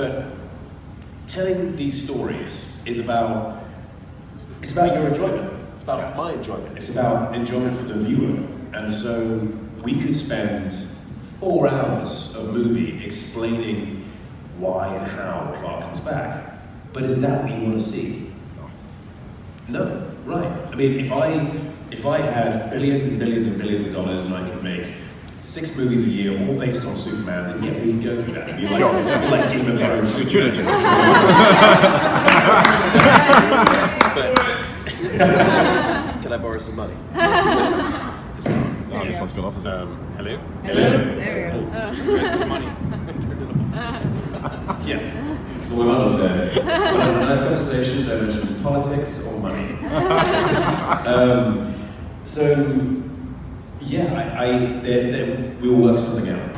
But telling these stories is about your enjoyment. It's about my enjoyment. It's about enjoyment for the viewer. And so we could spend 4 hours of movie explaining why and how Clark comes back. But is that what you want to see? No, right. I mean, if I had billions and billions and billions of dollars and I could make 6 movies a year, all based on Superman, then yeah, we can go through that. It'd be like Game of Thrones. Trilogy. Can I borrow some money? This one's gone off as well. Hello? Hello? There we go. Where's the money? Yeah. That's what my mother said. When I had a nice conversation, don't mention politics or money. So, yeah, we will work something out.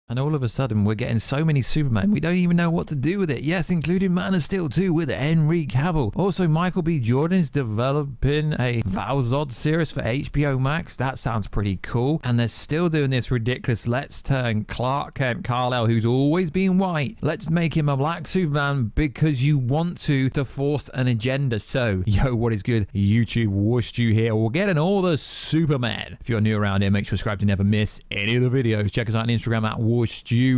And all of a sudden, we're getting so many Superman, we don't even know what to do with it. Yes, including Man of Steel 2 with Henry Cavill. Also, Michael B. Jordan's developing a Val Zod series for HBO Max. That sounds pretty cool. And they're still doing this ridiculous, let's turn Clark Kent Kal-El, who's always been white, let's make him a black Superman because you want to force an agenda. So, yo, what is good? YouTube, Warstu here. We're getting all the Superman. If you're new around here, make sure to subscribe to never miss any of the videos. Check us out on Instagram at Warstu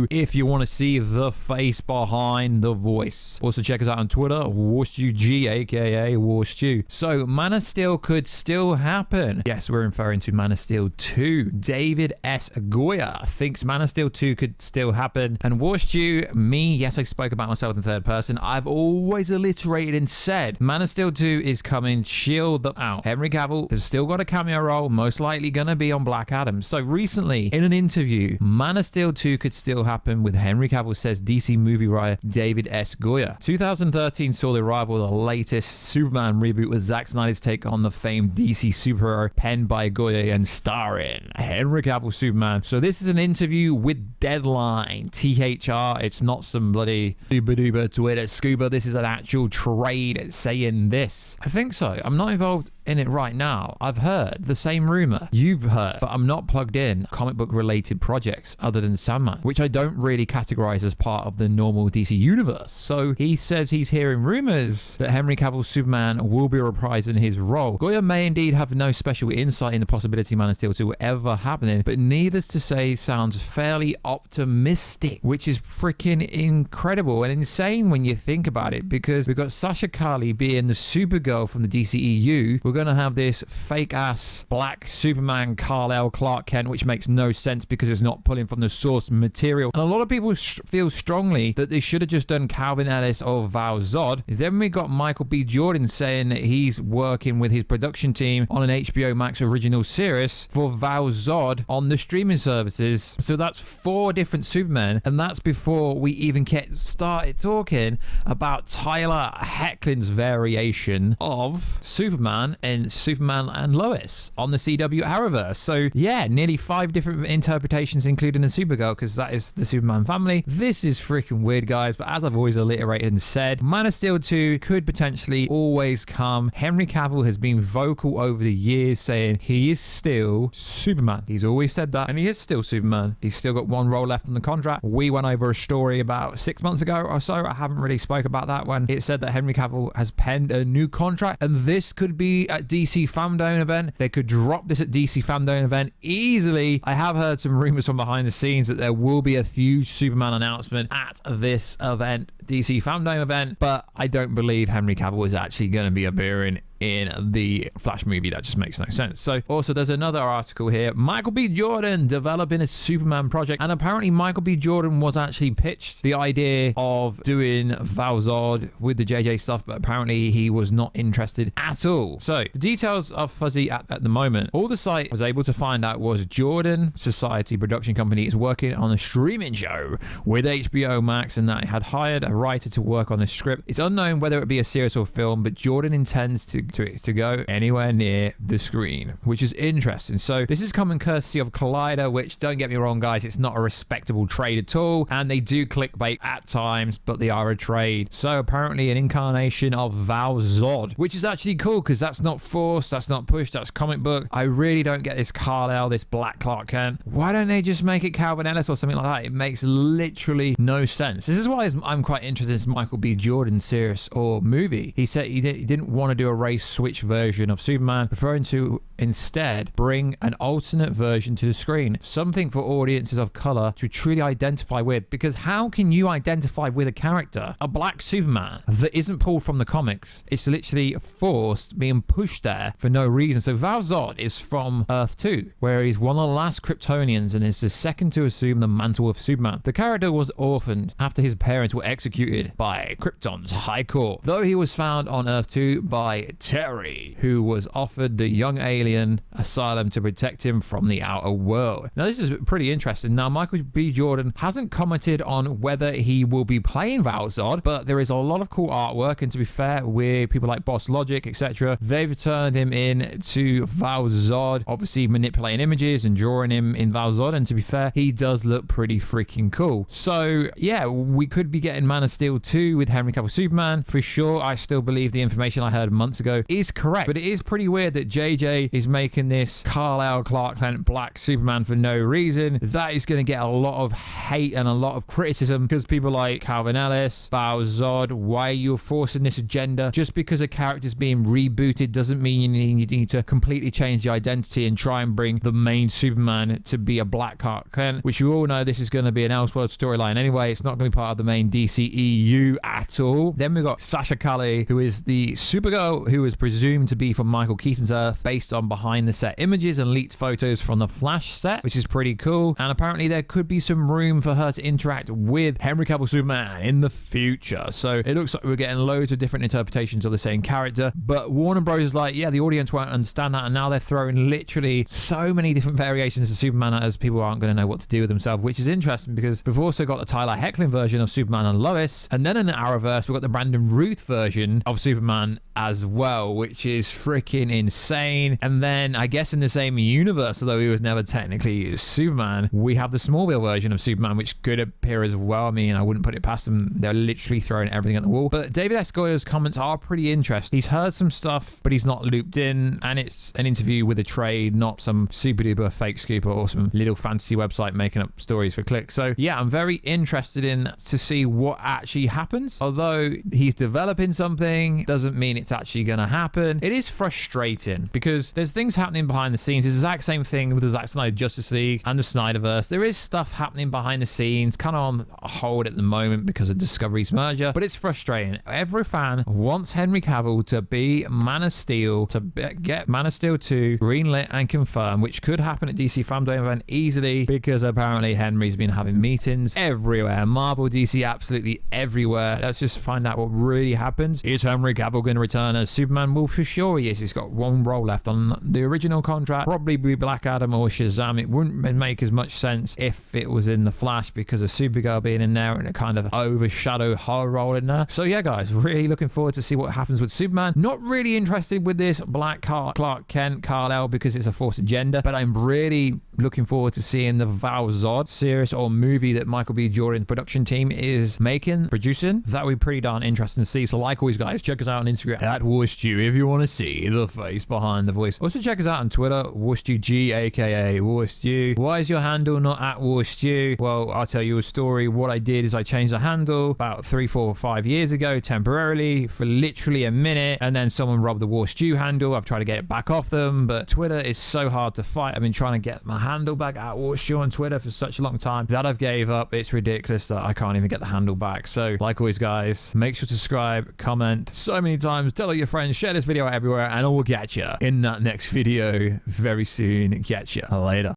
if you want to see the face behind the voice. Also check us out on Twitter, WarstuG, aka Warstu. So Man of Steel could still happen. Yes, we're referring to Man of Steel 2. David S. Goya thinks Man of Steel 2 could still happen. And Warstu, me, yes, I spoke about myself in third person. I've always alliterated and said Man of Steel 2 is coming. Chill them out. Henry Cavill has still got a cameo role, most likely going to be on Black Adam. So recently, in an interview, Man of Steel 2 could still happen with Henry Cavill, says DC movie writer David S. Goya. 2013 saw the arrival of the latest Superman reboot with Zack Snyder's take on the famed DC superhero, penned by Goya and starring Henry Cavill Superman. So this is an interview with Deadline, THR. It's not some bloody dooba Twitter scuba. This is an actual trade saying this. I think so. I'm not involved in it right now. I've heard the same rumor you've heard, but I'm not plugged in comic book related projects other than Sandman, which I don't really categorize as part of the normal DC universe. So he says he's hearing rumors that Henry Cavill Superman will be reprising his role. Goya may indeed have no special insight in the possibility Man of Steel 2 will ever happening, but needless to say sounds fairly optimistic, which is freaking incredible and insane when you think about it, because we've got Sasha Calle being the Supergirl from the DCEU. We're going to have this fake ass black Superman Kal-El Clark Kent, which makes no sense because it's not pulling from the source material. And a lot of people feel strongly that they should have just done Calvin Ellis or Val Zod. Then we got Michael B. Jordan saying that he's working with his production team on an HBO Max original series for Val Zod on the streaming services. So that's 4 different Supermen, and that's before we even get started talking about Tyler Hoechlin's variation of Superman and Superman and Lois on the CW Arrowverse. So yeah, nearly 5 different interpretations, including the Supergirl, because that is the Superman family. This is freaking weird, guys, but as I've always alliterated and said, Man of Steel 2 could potentially always come. Henry Cavill has been vocal over the years saying he is still Superman. He's always said that, and he is still Superman. He's still got 1 role left on the contract. We went over a story about 6 months ago or so. I haven't really spoke about that when it said that Henry Cavill has penned a new contract, and this could be at DC Fandom event. They could drop this at DC Fandom event easily. I have heard some rumors from behind the scenes that there will be a huge Superman announcement at this event, DC Fandom event, but I don't believe Henry Cavill is actually going to be appearing in the Flash movie. That just makes no sense. So also there's another article here, Michael B. Jordan developing a Superman project, and apparently Michael B. Jordan was actually pitched the idea of doing Val Zod with the JJ stuff, but apparently he was not interested at all. So the details are fuzzy at the moment. All the site was able to find out was Jordan Society production company is working on a streaming show with HBO Max, and that it had hired a writer to work on the script. It's unknown whether it be a series or film, but Jordan intends to to go anywhere near the screen, which is interesting. So this is coming courtesy of Collider, which, don't get me wrong, guys, it's not a respectable trade at all, and they do clickbait at times, but they are a trade. So apparently an incarnation of Val Zod, which is actually cool because that's not forced, that's not pushed, that's comic book. I really don't get this Kal-El, this Black Clark Kent. Why don't they just make it Calvin Ellis or something like that? It makes literally no sense. This is why I'm quite interested in this Michael B. Jordan series or movie. He said he didn't want to do a race switch version of Superman, preferring to instead bring an alternate version to the screen, something for audiences of color to truly identify with. Because how can you identify with a character, a black Superman, that isn't pulled from the comics? It's literally forced, being pushed there for no reason. So Val Zod is from Earth 2, where he's one of the last Kryptonians and is the second to assume the mantle of Superman. The character was orphaned after his parents were executed by Krypton's High Court, though he was found on Earth 2 by Terry, who was offered the young alien asylum to protect him from the outer world. Now this is pretty interesting. Now Michael B. Jordan hasn't commented on whether he will be playing Val Zod, but there is a lot of cool artwork, and to be fair, with people like Boss Logic, etc., they've turned him in to Val Zod, obviously manipulating images and drawing him in Val Zod, and to be fair, he does look pretty freaking cool. So yeah, we could be getting Man of Steel 2 with Henry Cavill Superman for sure. I still believe the information I heard months ago is correct, but it is pretty weird that JJ is making this Kal-El Clark Kent Black Superman for no reason. That is going to get a lot of hate and a lot of criticism because people like Calvin Ellis, Val Zod, why are you forcing this agenda? Just because a character's being rebooted doesn't mean you need to completely change the identity and try and bring the main Superman to be a black Clark Kent, which you all know this is going to be an Elseworld storyline anyway. It's not going to be part of the main DCEU at all. Then we've got Sasha Calle, who is the Supergirl who is presumed to be from Michael Keaton's Earth, based on behind the set images and leaked photos from the Flash set, which is pretty cool. And apparently there could be some room for her to interact with Henry Cavill Superman in the future. So it looks like we're getting loads of different interpretations of the same character, but Warner Bros. Is like, yeah, the audience won't understand that, and now they're throwing literally so many different variations of Superman as people aren't going to know what to do with themselves, which is interesting because we've also got the Tyler Hoechlin version of Superman and Lois, and then in the Arrowverse we've got the Brandon Ruth version of Superman as well, which is freaking insane. And then I guess in the same universe, although he was never technically Superman, we have the Smallville version of Superman, which could appear as well. I mean, I wouldn't put it past them. They're literally throwing everything at the wall. But David S. Goya's comments are pretty interesting. He's heard some stuff, but he's not looped in, and it's an interview with a trade, not some super duper fake scoop or some little fantasy website making up stories for clicks. So yeah, I'm very interested in to see what actually happens. Although he's developing something, doesn't mean it's actually going to happen. It is frustrating because there's things happening behind the scenes. It's the exact same thing with the Zack Snyder Justice League and the Snyderverse. There is stuff happening behind the scenes, kind of on hold at the moment because of Discovery's merger, but it's frustrating. Every fan wants Henry Cavill to be Man of Steel, to get Man of Steel 2 greenlit and confirmed, which could happen at DC Fandom event easily because apparently Henry's been having meetings everywhere. Marvel, DC, absolutely everywhere. Let's just find out what really happens. Is Henry Cavill going to return as Superman? Well, for sure he is. He's got one role left on the original contract, probably be Black Adam or Shazam. It wouldn't make as much sense if it was in the Flash because of Supergirl being in there and a kind of overshadow her role in there. So yeah, guys, really looking forward to see what happens with Superman. Not really interested with this Black Clark Kent Kal-El because it's a forced agenda, but I'm really looking forward to seeing the Val Zod series or movie that Michael B. Jordan's production team is producing. That would be pretty darn interesting to see. So like always, guys, check us out on Instagram at Warstu if you want to see the face behind the voice. Also check us out on Twitter, WarstuG, aka Warstu. Why is your handle not at Warstu? Well, I'll tell you a story. What I did is I changed the handle about 3, 4, 5 years ago temporarily for literally a minute, and then someone robbed the Warstu handle. I've tried to get it back off them, but Twitter is so hard to fight. I've been trying to get my handle back at Warstu on Twitter for such a long time that I've gave up. It's ridiculous that I can't even get the handle back. So like always, guys, make sure to subscribe, comment so many times, tell all your friends, share this video everywhere, and I will catch you in that next video very soon. Catch you later.